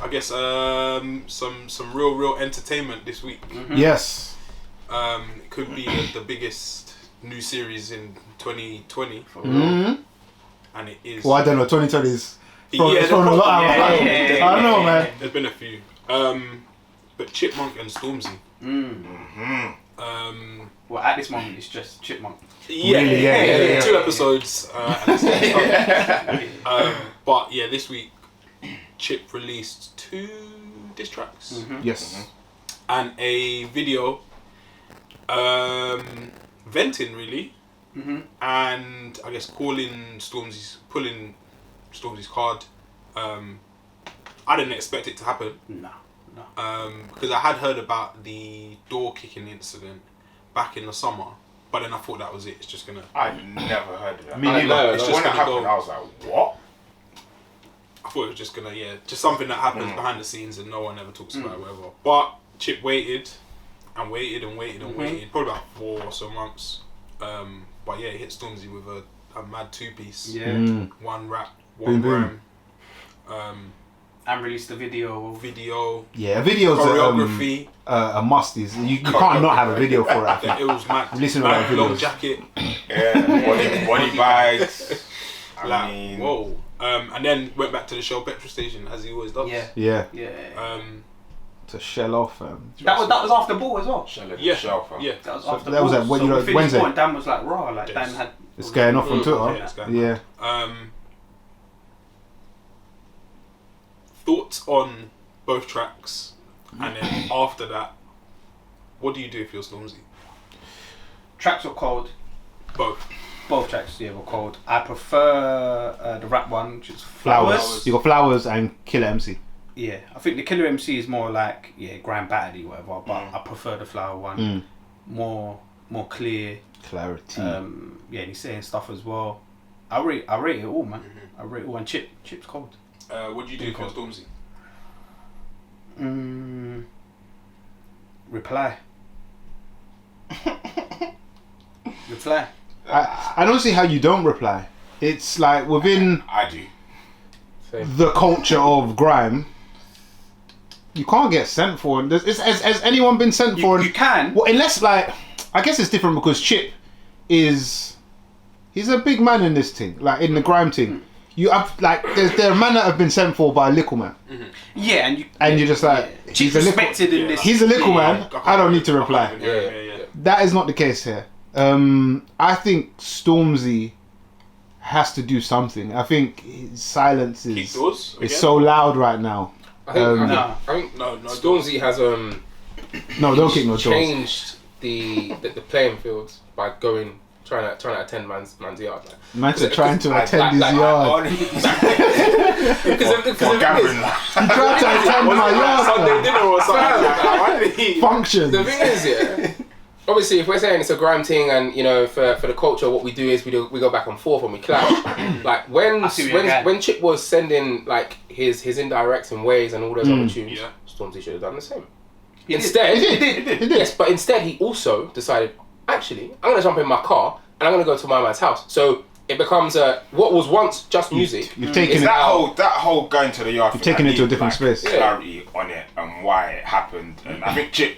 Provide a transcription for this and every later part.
I guess some real entertainment this week. Mm-hmm. Yes. It could be the biggest new series in 2020. Mm-hmm. And it is. Well, I don't know. 2020 is. Yeah, thrown a lot out. yeah. I don't know, man. There's been a few. But Chipmunk and Stormzy. Well, at this moment, it's just Chipmunk. Yeah. 2 episodes. But yeah, this week, Chip released 2 diss tracks. Mm-hmm. Yes. And a video venting, really. Mm-hmm. And I guess pulling Stormzy's card. I didn't expect it to happen. No. Because I had heard about the door kicking incident back in the summer, but then I thought that was it. It's just gonna. I never heard of that. Me neither. It's When just it gonna happened, go. I was like, what? I thought it was just gonna, just something that happens behind the scenes and no one ever talks about it, whatever. But Chip waited and waited and waited and waited, probably about 4 or so months. But yeah, he hit Stormzy with a mad 2-piece. Yeah. 1 rap, 1 Boom, rhyme. And released the video. Yeah, videos choreography. a must. You can't not have a video for it. It was mad. Listen to that Long videos. jacket. Yeah, body bags. I Like, mean, whoa. And then went back to the Shell petrol station as he always does. Yeah. Yeah. To shell off. That was after ball as well. Yeah. Shelf, fam. Yeah. That was So after that was ball. at when so you we know, finished Wednesday. ball and Dan was like raw. Like Yes. Dan had. It's going off on Yeah, Twitter. it's going Yeah. Thoughts on both tracks, and then after that, what do you do if you're Stormzy? Tracks were cold. Both. Both tracks, were cold. I prefer the rap one, which is Flowers. You got Flowers and Killer MC. Yeah, I think the Killer MC is more like grand battery, whatever. But I prefer the Flower one. More clear. Clarity. And he's saying stuff as well. I rate it all, man. I rate it all. And Chip's cold. What do you do if you're Stormzy? Reply. I don't see how you don't reply. It's like within I do. the culture of grime, you can't get sent for. Has anyone been sent for? You can. Well, unless I guess it's different because Chip he's a big man in this thing, like in the grime thing. You have there are men that have been sent for by a little man. Yeah, and you're just like Chip's respected in this. He's a little man. I don't need to reply. Yeah. That is not the case here. I think Stormzy has to do something. I think his silence is so loud right now. I think No, Stormzy has no, don't kick no doors. changed the playing field by trying to attend man's yard. Man's trying to attend his yard. Because He tried to attend my yard. Sunday dinner or something. Function. the thing is, obviously, if we're saying it's a grime thing, and for the culture, what we do is we go back and forth and we clash. Like when Chip was sending like his indirects and ways and all those other tunes, Stormzy should have done the same. He did. Yes, but instead he also decided, actually, I'm gonna jump in my car and I'm gonna go to my man's house. So it becomes what was once just music. You've taken it. That whole going to the yard. You've taken it to a different space. Clarity on it and why it happened, and I think Chip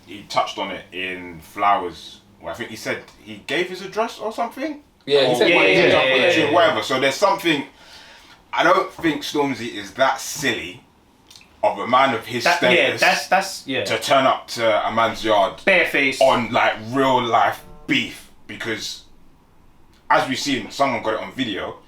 he touched on it in Flowers. Where I think he said he gave his address or something. Yeah, he said whatever. So there's something. I don't think Stormzy is that silly of a man of his status. That's to turn up to a man's yard bareface on like real life beef, because as we've seen, someone got it on video.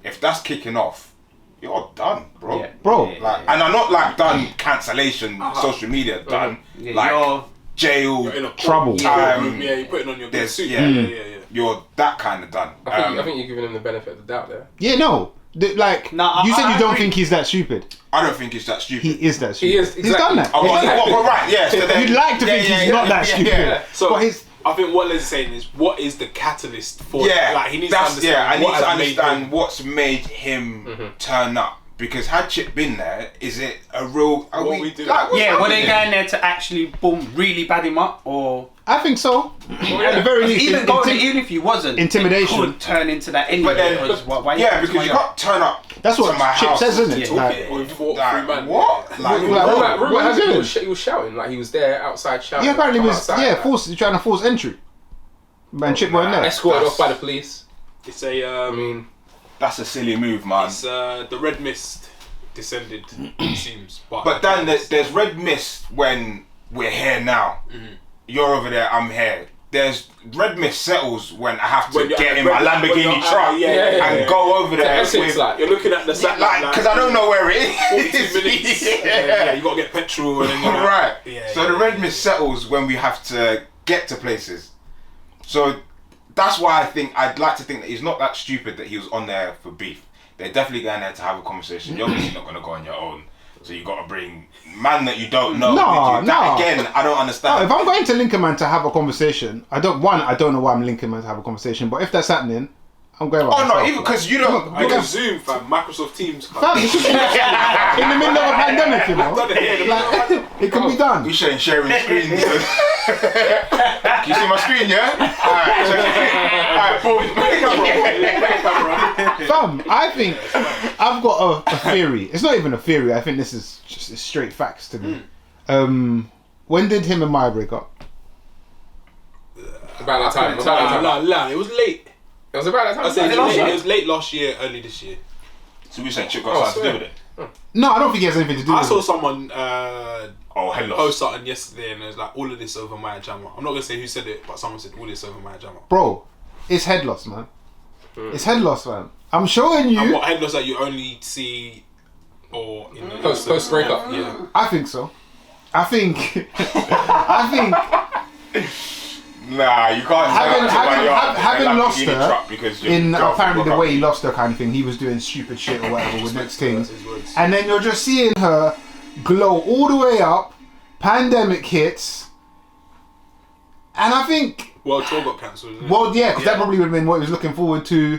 If that's kicking off, you're done, bro. Yeah. Bro. Like, and I'm not like done cancellation, social media done. Yeah, like jail, You're in a trouble. Time. You're putting on your big suit. Yeah. You're that kind of done. I think you're giving him the benefit of the doubt there. Yeah, no. You said you don't think he's that stupid. I don't think he's that stupid. He is that stupid. He is, He's done that. Right, yeah. So then, You'd like to think he's not that stupid. Yeah. So but he's, I think what Les is saying is, what is the catalyst for? Yeah, like he needs to understand. I need what to has made understand him- what's made him turn up. Because had Chip been there, is it a real? What we do? Like, were they going there to actually really bad him up, or I think so. At the very least, even if you wasn't, intimidation it could turn into that anyway. But then, because because you can't turn up. That's what to my Chip house. says, isn't it? Yeah. Like, What? Like, He was shouting, like he was there outside shouting. yeah, apparently he was outside, trying to force entry. And Chip weren't there. escorted off by the police. It's a. I mean, that's a silly move, man. It's the red mist descended. It seems, But then there's red mist when we're here now. You're over there, I'm here. There's red mist settles when I have to get in my Lamborghini truck and go over there. like you're looking at the sat because I don't know where it is. 42 minutes. Yeah, you gotta get petrol and then you're right. Yeah, so the red mist settles when we have to get to places. So that's why I'd like to think that he's not that stupid that he was on there for beef. They're definitely going there to have a conversation. You're obviously not going to go on your own. So you got to bring man that you don't know. Again, I don't understand. If I'm going to Lincoln Man to have a conversation, I don't know why I'm Lincoln Man to have a conversation. But if that's happening, I'm going. Even because you don't. I can Zoom, fam. Microsoft Teams. Fam, this is in the middle of a pandemic, you know. Like, it can be done. We sharing screens. Can you see my screen? Yeah. Alright, boom. Fam, I think I've got a theory. It's not even a theory. I think this is just straight facts to me. When did him and Maya break up? about that time. No, it was late. It was about that time. I said it was late last year, early this year. So we saying Chip got something to do with it? No, I don't think he has anything to do with it. I saw someone hello. post something yesterday and it was like all of this over Maya Jama. I'm not gonna say who said it, but someone said all this over Maya Jama. Bro, it's head loss, man. It's head loss, man. I'm showing you. And what head loss that you only see or in the post breakup? Yeah. I think so. I think. Nah, you can't. Having lost her because in apparently the way he lost her kind of thing, he was doing stupid shit or whatever with next things, and then you're just seeing her glow all the way up. Pandemic hits, and I think World Tour got cancelled. Well, yeah, because that probably would have been what he was looking forward to.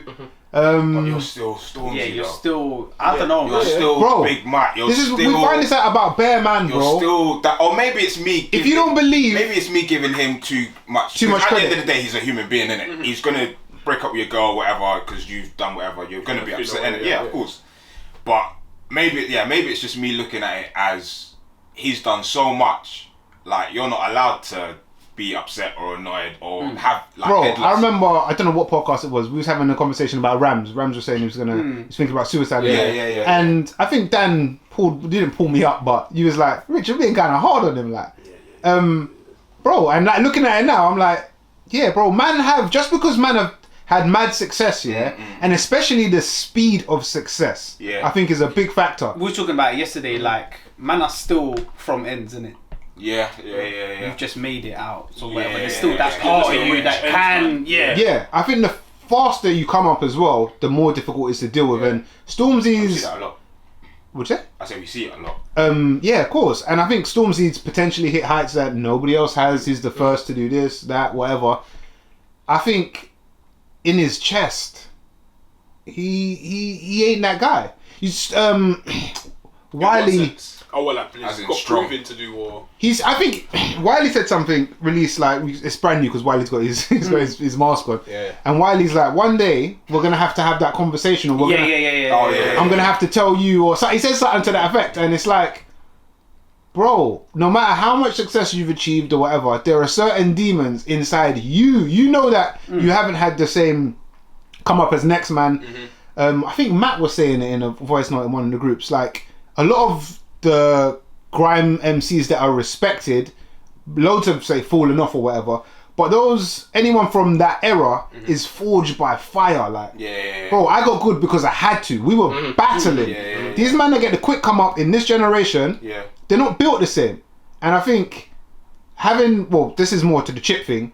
But you're still Stormzy. Yeah, you're though. still. I don't know, You're man. still Bro, Big Mac. We find this out about Bear Man, You're bro. still that, or maybe it's me. If you don't believe, maybe it's me giving him too much. Too much At the credit. end of the day, he's a human being, innit? Mm-hmm. He's gonna break up with your girl, whatever, because you've done whatever. You're gonna be upset, innit? Yeah, of course. But maybe it's just me looking at it as he's done so much. Like you're not allowed to be upset or annoyed or have like. bro, headless. I remember. I don't know what podcast it was. We was having a conversation about Rams. Rams was saying he was he's thinking about suicide. Yeah. And I think Dan didn't pull me up, but he was like, "Rich, you're being kind of hard on him, like." Bro, and like looking at it now, I'm like, yeah, bro, just because man have had mad success, and especially the speed of success, I think is a big factor. We were talking about it yesterday, like, man are still from ends, innit? Yeah. You've just made it out, so whatever. Yeah, There's still that part of you that can, Yeah, I think the faster you come up as well, the more difficult it is to deal with. And I see Stormzy's, that a lot. what's that? I say we see it a lot. Yeah, of course. And I think Stormzy's potentially hit heights that nobody else has. He's the first to do this, that, whatever. I think in his chest, he ain't that guy. Wiley. Oh well, like, he's got proving to do or. I think Wiley said something released like it's brand new because Wiley's got his mask on. Yeah. And Wiley's like, one day we're gonna have to have that conversation, or I'm gonna have to tell you, or so, he says something to that effect, and it's like, bro, no matter how much success you've achieved or whatever, there are certain demons inside you. You know that you haven't had the same come up as next man. I think Matt was saying it in a voice note in one of the groups. Like a lot of the grime MCs that are respected, loads have say fallen off or whatever, but anyone from that era is forged by fire. Like, bro, I got good because I had to. We were battling. These men that get the quick come up in this generation, they're not built the same. And I think this is more to the Chip thing.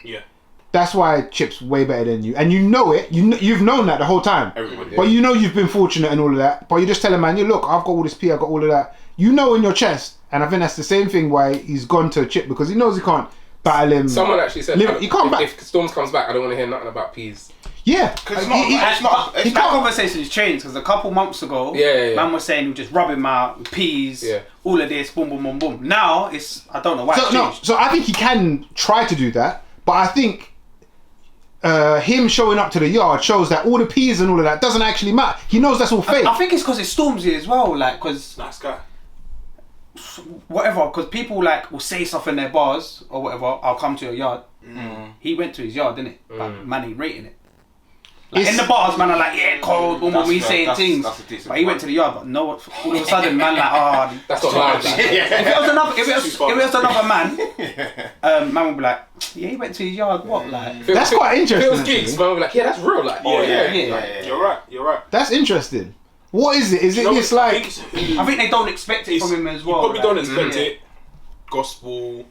That's why Chip's way better than you, and you know it. You've known that the whole time. But you know you've been fortunate and all of that. But you just tell him, man, look, I've got all this P, I've got all of that. You know in your chest, and I think that's the same thing why he's gone to Chip, because he knows he can't battle him. Someone actually said, if Storms comes back, I don't want to hear nothing about peas. Yeah, Because that conversation's changed because a couple months ago, man was saying we just rub him out with peas, all of this, boom, boom, boom, boom. Now I don't know why. So I think he can try to do that, But I think him showing up to the yard shows that all the P's and all of that doesn't actually matter. He knows that's all fake. I think it's because it's Stormzy as well, like, because Nice guy. whatever, because people like will say stuff in their bars or whatever. I'll come to your yard. He went to his yard, didn't it? But man ain't rating it. Like, in the bars, man are like, yeah, cold, when we saying things. But he went to the yard, but no, all of a sudden, man like, that's not hard. If it was another man, man would be like, yeah, he went to his yard. What, like? That's quite interesting. Feels gigs, man would be like, yeah, that's real. Like, You're right. That's interesting. What is it? Is it this like? I think they don't expect it from him as well. You probably don't expect it. Gospel,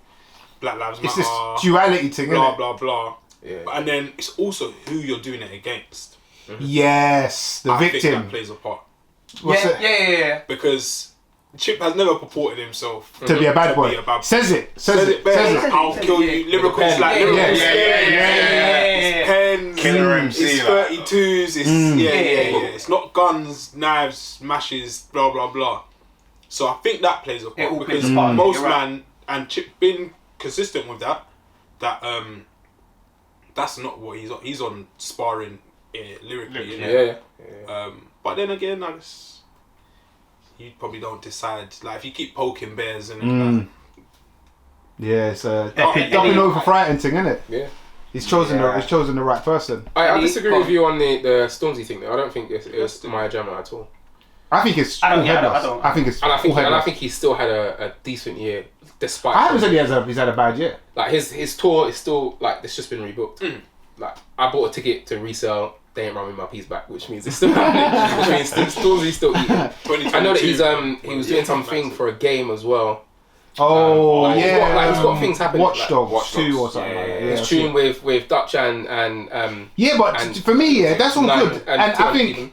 Black Lives Matter. It's this duality thing, blah innit? blah blah. Yeah. And then it's also who you're doing it against. Yes, the I think victim. that plays a part. Yeah. Because Chip has never purported himself To be a bad boy. Says it. I'll kill you. Lyricals like lyricals. It's pens. Killer MC. It's 32s. It's It's not guns, knives, smashes, blah blah blah. So I think that plays a It all part plays because a part. most You're right. man and Chip been consistent with that. That's not what he's on. He's on sparring lyrically. Yeah. But then again, I guess you probably don't decide. Like if you keep poking bears and Yeah, it's dumping over frightened thing, isn't it? Yeah. He's chosen the right person. I disagree with you on the Stormzy thing though. I don't think it's Maya Jama at all. I think it's I don't. I think it's And I all think he still had a decent year despite. I haven't said he's had a bad year. Like his tour is still like it's just been rebooked. Like I bought a ticket to resell. They ain't running my piece back, which means it's still happening. Which means Stormzy's still eating. I know that he was doing something for a game as well. Oh He's got things happening. Watch Dogs 2 or something like that. He's tuning with Dutch and but and for me, that's all good. And I think people.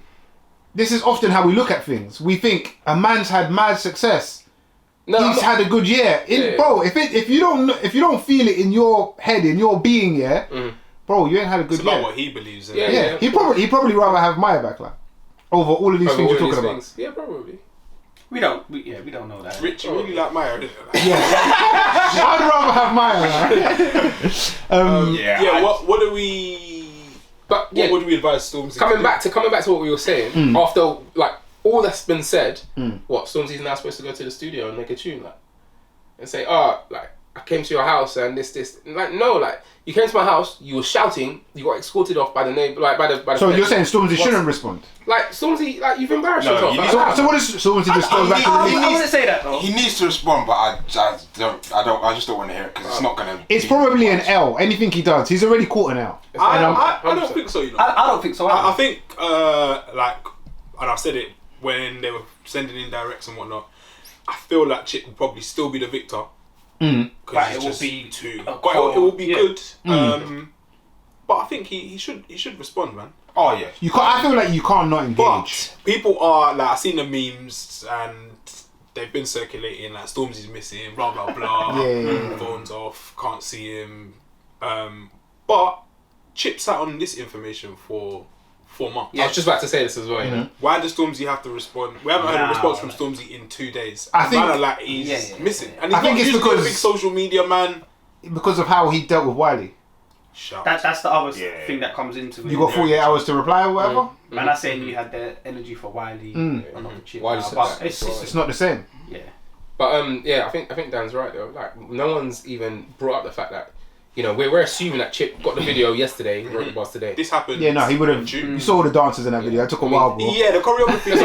this is often how we look at things. We think a man's had mad success. He's had a good year. Bro, if you don't feel it in your head, in your being, bro, you ain't had a good it's year. about what he believes in. Yeah. He probably rather have Maya back, like, over all of these things you're talking about. Yeah, probably. We don't know that. Rich, you really like Maya, didn't you? Yeah, I'd rather have Maya. Like. What do we? But what would we advise Stormzy? Coming back to what we were saying after like all that's been said, what Stormzy's now supposed to go to the studio and make a tune like and say, like I came to your house and this like no, like you came to my house, you were shouting, you got escorted off by the neighbor, like by the. So you're saying Stormzy shouldn't respond? Like Stormzy, like you've embarrassed yourself. So what is Stormzy just goes back to? I wouldn't say that though. He needs to respond, but I just don't want to hear it because it's not gonna. It's probably an L. Anything he does, he's already caught an L. I don't think so. You know. I don't think so. I think and I said it when they were sending in directs and whatnot. I feel like Chip will probably still be the victor. But it will be But it will be good. But I think he should respond, man. Oh yeah. I feel like you can't not engage. But people are like, I've seen the memes and they've been circulating like Stormzy's missing, blah blah blah. Phones off, can't see him. But Chip sat on this information for 4 months. Yeah, I was just about to say this as well. You know, why does Stormzy have to respond? We haven't had a response from Stormzy in 2 days. I think like he's missing, and I think it's because a big social media man because of how he dealt with Wiley. That's the other thing that comes into it. You got 48 hours to reply or whatever. Man, I'm saying you had the energy for Wiley and not the Chip. Wiley's It's not the same. Yeah. But I think Dan's right though. Like no one's even brought up the fact that we're assuming that Chip got the video yesterday, wrote the bars today. This happened. Yeah, no, he would have. You saw the dances in that video. It took a while, bro. Yeah, the choreography.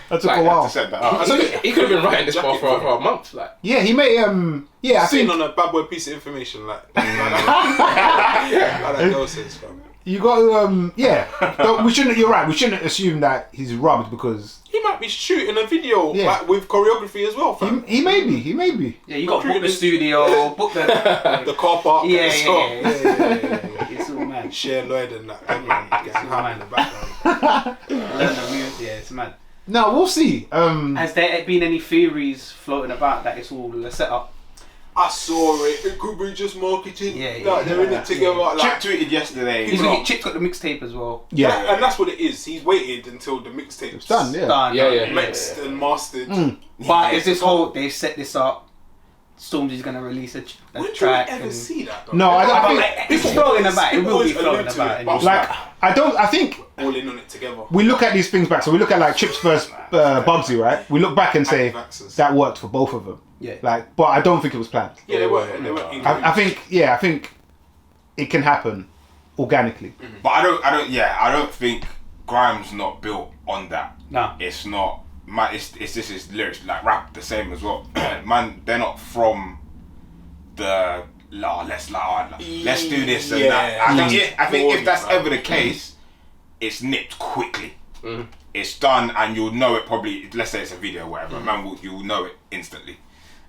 That took a while. He could have been writing this bar for a month. Like Yeah, he may. I think on a bad boy piece of information, like that girl says, fam. you got to. We shouldn't. You're right. We shouldn't assume that he's rubbed because he might be shooting a video like, with choreography as well, fam. he may be. Yeah, you got to book the studio, book the car park. Yeah. It's all mad. Share Lloyd and that. Getting hot in the background. Learn the music. Yeah, it's mad. No, we'll see. Has there been any theories floating about that it's all a setup? I saw it. It could be just marketing. They're in it together. Chip tweeted yesterday. Chip's got the mixtape as well. Yeah, and that's what it is. He's waited until the mixtape's done. mixed and mastered. But is this whole they set this up Stormzy's gonna release a When track. do we ever see that? Though? No, I think It's floating about. It will be floating about. But like I think all in on it together. we look at these things back. So we look at like Chips versus Bugsy, right? We look back and say that worked for both of them. Yeah. Like, but I don't think it was planned. Yeah, they were. I think it can happen organically. But I don't think Grime's not built on that. No. It's not. It's just his lyrics, like rap the same as well. Man, they're not from the let's do this and that. I think if that's ever the case, it's nipped quickly. It's done, and you'll know it probably. Let's say it's a video or whatever, you'll know it instantly.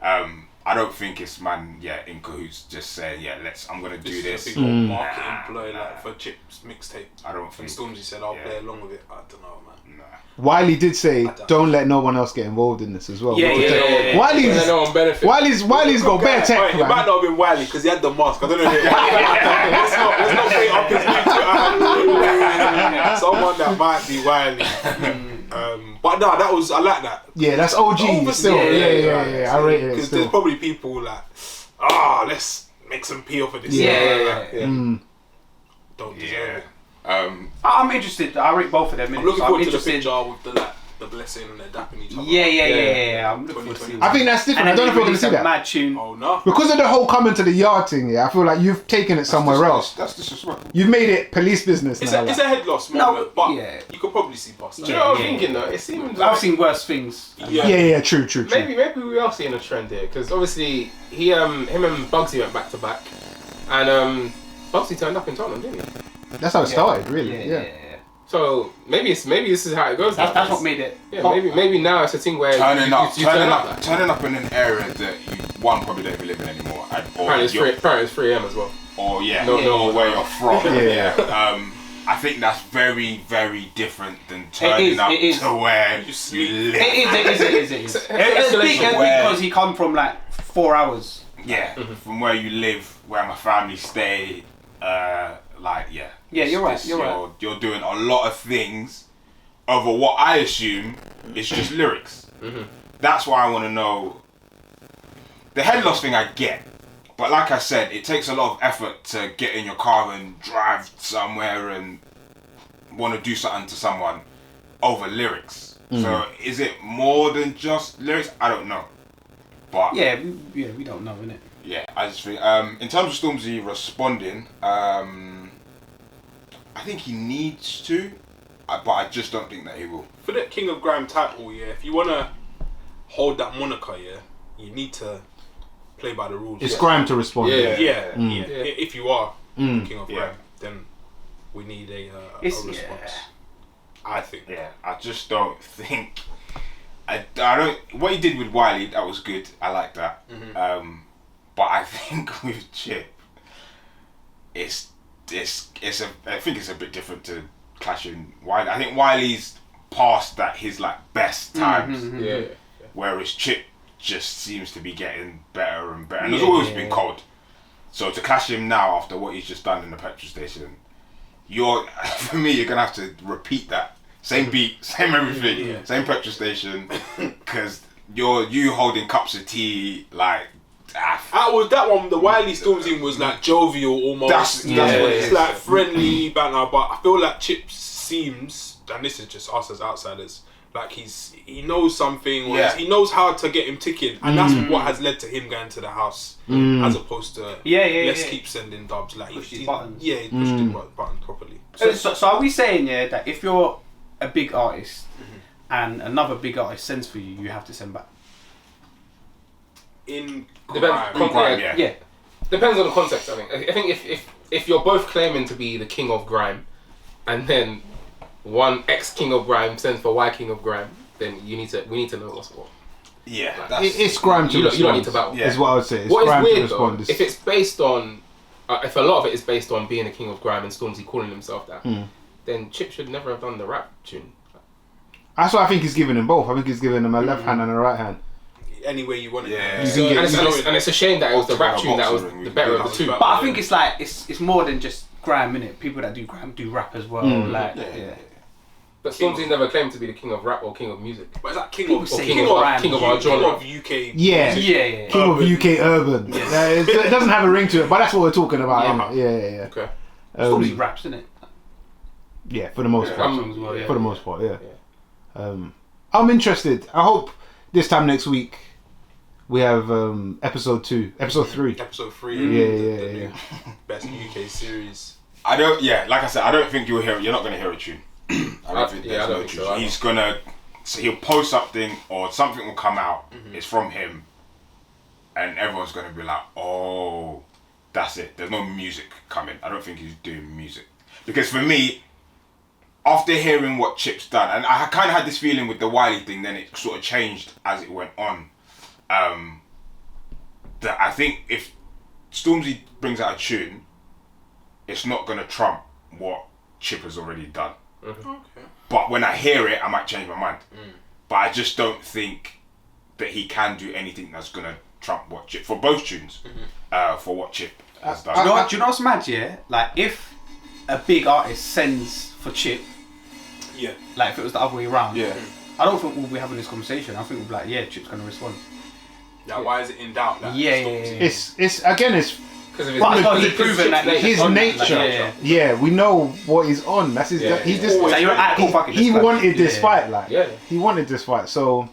I don't think it's in cahoots just saying I'm gonna do this. Marketing ploy like for Chips mixtape. I don't think. And Stormzy said I'll play along with it. I don't know, man. Nah. Wiley did say, "Don't let no one else get involved in this as well." Yeah. Wiley's got better tech. It might not have been Wiley because he had the mask. I don't know. Let's not bait up his new someone that might be Wiley. But no, I like that. Yeah, that's OG. Still, yeah. I rate it. Because there's probably people like, let's make some peel for this. Don't deserve it. I'm interested. I rate both of them. I'm looking forward to the picture with the blessing and they're dapping each other. Yeah. I'm looking forward to seeing. I think that's different. I don't know if we're going to see that. Mad tune. Oh no. Because of the whole coming to the yard thing, I feel like you've taken it somewhere else. That's disrespectful. You've made it police business now. It's a head loss moment, but you could probably see past that. Do you know what I'm thinking though? It seems I've seen worse things. Yeah, true. Maybe we are seeing a trend here because obviously him and Bugsy went back to back, and Bugsy turned up in Tottenham, didn't he? That's how it started, really. Yeah. So maybe this is how it goes. That's what made it. Yeah, maybe now it's a thing where turning up in an area that you probably don't even live in anymore. Apparently it's 3 a.m. as well. Or know where you're from. I think that's very, very different than turning up to where you live. It is. It's big because he come from like 4 hours. Yeah, from where you live, where my family stay. You're right. You're doing a lot of things over what I assume is just lyrics. That's why I want to know. The head loss thing I get, but like I said, it takes a lot of effort to get in your car and drive somewhere and want to do something to someone over lyrics. So is it more than just lyrics? I don't know. But we don't know, innit? Yeah, I just think in terms of Stormzy responding, I think he needs to, but I just don't think that he will. For the King of Grime title, if you want to hold that moniker, you need to play by the rules. It's Grime to respond. Yeah. If you are the King of Grime, then we need a response. I think. Yeah, I just don't think. I don't. What he did with Wiley, that was good. I like that. But I think with Chip, I think it's a bit different to clashing Wiley. I think Wiley's past that his best times. Whereas Chip just seems to be getting better and better. And he's always been cold. So to clash him now after what he's just done in the petrol station, for me, you're gonna have to repeat that. Same beat, same everything, same petrol station, because you holding cups of tea was that one. The Wiley Stormzy was jovial almost. That's what it is. Friendly banter, but I feel like Chip seems, and this is just us as outsiders, he knows something, or he knows how to get him ticking, and that's what has led to him going to the house, as opposed to let's keep sending dubs. Push his buttons. Yeah, he pushed his button properly. So are we saying that if you're a big artist and another big artist sends for you, you have to send back? Depends on the context. I think if you're both claiming to be the King of Grime, and then one ex-King of Grime sends for Y King of Grime, then we need to know what's what. Yeah, it's Grime to respond. You don't need to battle. Is what I would say. It's what Grime is to weird respond. though, if it's based on, if a lot of it is based on being a King of Grime and Stormzy calling himself that, then Chip should never have done the rap tune. That's why I think he's giving them both. I think he's giving them a left hand and a right hand. Any way you want it. And it's a shame that it was the rap tune that was the better of the two. But I think it's more than just grime, innit? People that do grime do rap as well. But Stormzy never claimed to be the king of rap or king of music. But is that king of our genre? King of UK. Yeah. King of UK urban. It doesn't have a ring to it, but that's what we're talking about. Yeah. Okay. Stormzy raps, isn't it? Yeah, for the most part. Well, for the most part, yeah. I'm interested. I hope this time next week we have episode 3. Episode 3. Yeah. Best UK series. Like I said, I don't think you're not going to hear a tune. I don't think there's no tune. So he'll post something or something will come out. It's from him, and everyone's going to be like, "Oh, that's it." There's no music coming. I don't think he's doing music because for me, after hearing what Chip's done, and I kind of had this feeling with the Wiley thing, then it sort of changed as it went on. That I think if Stormzy brings out a tune, it's not going to trump what Chip has already done. Okay. But when I hear it, I might change my mind. But I just don't think that he can do anything that's going to trump what Chip, for both tunes, for what Chip has done. Do you know what's mad, yeah? Like, if a big artist sends for Chip, like if it was the other way around, I don't think we'll be having this conversation. I think we'll be like, yeah, Chip's going to respond. Yeah, why is it in doubt? That It's again, it's because he's proven that his nature. Yeah, we know what he's on. That's his. He's just. He wanted this fight, he wanted this fight. So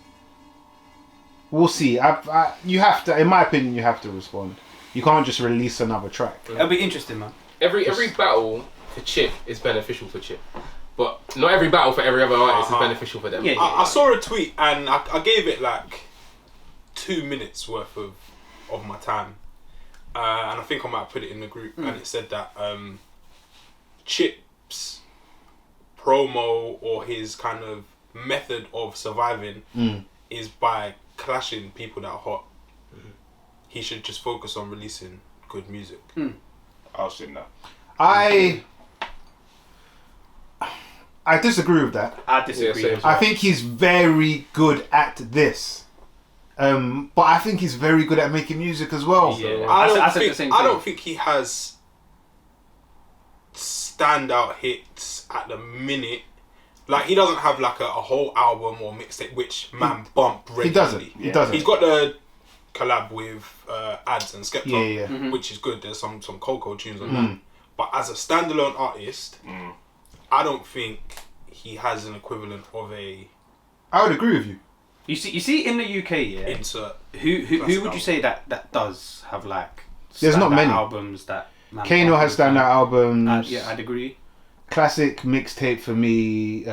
we'll see. You have to, in my opinion, you have to respond. You can't just release another track. It'll be interesting, man. Every battle for Chip is beneficial for Chip, but not every battle for every other artist is beneficial for them. I saw a tweet and I gave it like 2 minutes worth of my time. And I think I might put it in the group, and it said that Chip's promo or his kind of method of surviving is by clashing people that are hot. He should just focus on releasing good music. I'll say that. I disagree with that. I disagree. I think he's very good at this. But I think he's very good at making music as well. Yeah. I don't think he has standout hits at the minute. Like, he doesn't have like a whole album or mixtape which man bump regularly. He doesn't. He's got the collab with Ads and Skepta, which is good. There's some Coco tunes on that. But as a standalone artist, I don't think he has an equivalent of a... I would agree with you. You see, in the UK, insert. Who would you say that does have like? There's not many albums that. Kano has standout albums. I'd agree. Classic mixtape for me.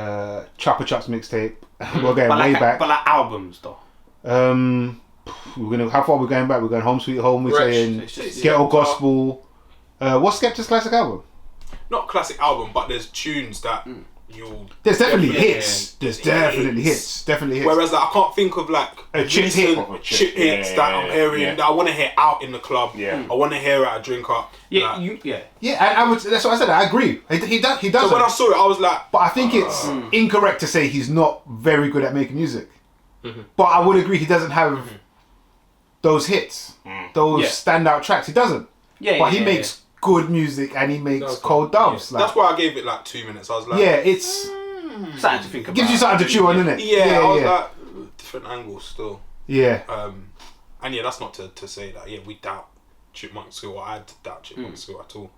Chopper Chops mixtape. We're going way back. But like albums though. How far we're going back? We're going Home Sweet Home. We're saying Ghetto Gospel. What's Skepta's classic album? Not classic album, but there's tunes that. There's definitely hits. There's definitely hits. Whereas I can't think of like a chip hit hits that I'm hearing that I want to hear out in the club. I want to hear at a drink up. And I would. That's what I said. I agree. He does. So when I saw it, I was like, but I think it's incorrect to say he's not very good at making music. But I would agree he doesn't have those hits, those standout tracks. He doesn't. But he makes good music and he makes cold dubs. Like, that's why I gave it like 2 minutes. I was like, it's something to think about. Gives you something to chew on, isn't it? I was like, different angles still. Yeah. And that's not to say that we doubt Chipmunk skill, or I doubt Chipmunk skill at all.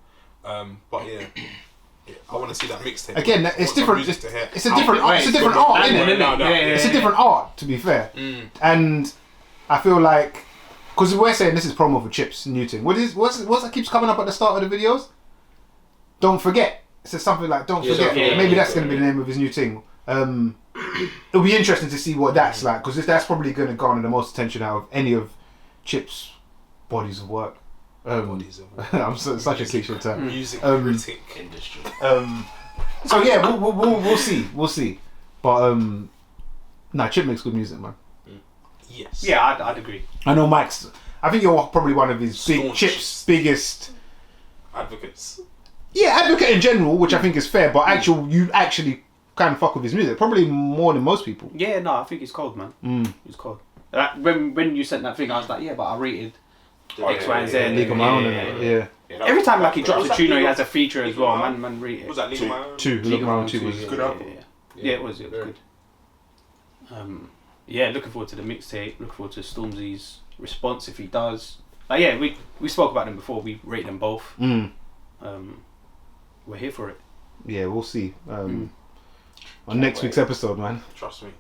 But I want to see that mixtape. Again, it's different. It's a different art. It's a different art, isn't it? It's a different art, to be fair. And I feel like, because we're saying this is promo for Chip's new thing. What's that keeps coming up at the start of the videos? Don't forget. It says something like "Don't forget." Maybe that's going to be the name of his new thing. It'll be interesting to see what that's like, because that's probably going to garner the most attention out of any of Chip's bodies of work. I'm such a cliche term. Music critic industry. So yeah, we'll see. But Chip makes good music, man. Yes. Yeah, I'd agree. I know Mike's. I think you're probably one of his Chip's biggest advocates. Yeah, advocate in general, which I think is fair. But you actually kind of fuck with his music, probably more than most people. Yeah, no, I think he's cold, man. He's cold. Like, when you sent that thing, I was like, yeah, but I rated X, Y, and Z. League of My Own. Yeah. Every time he drops a tune, he has a feature as well. Man, rated. Was that League of My Own? 2. League of My Own 2 was a good album. Yeah, it was good. Yeah, looking forward to the mixtape. Looking forward to Stormzy's response if he does. Yeah, we spoke about them before. We rate them both. We're here for it. Yeah, we'll see. On next week's episode, man. Trust me.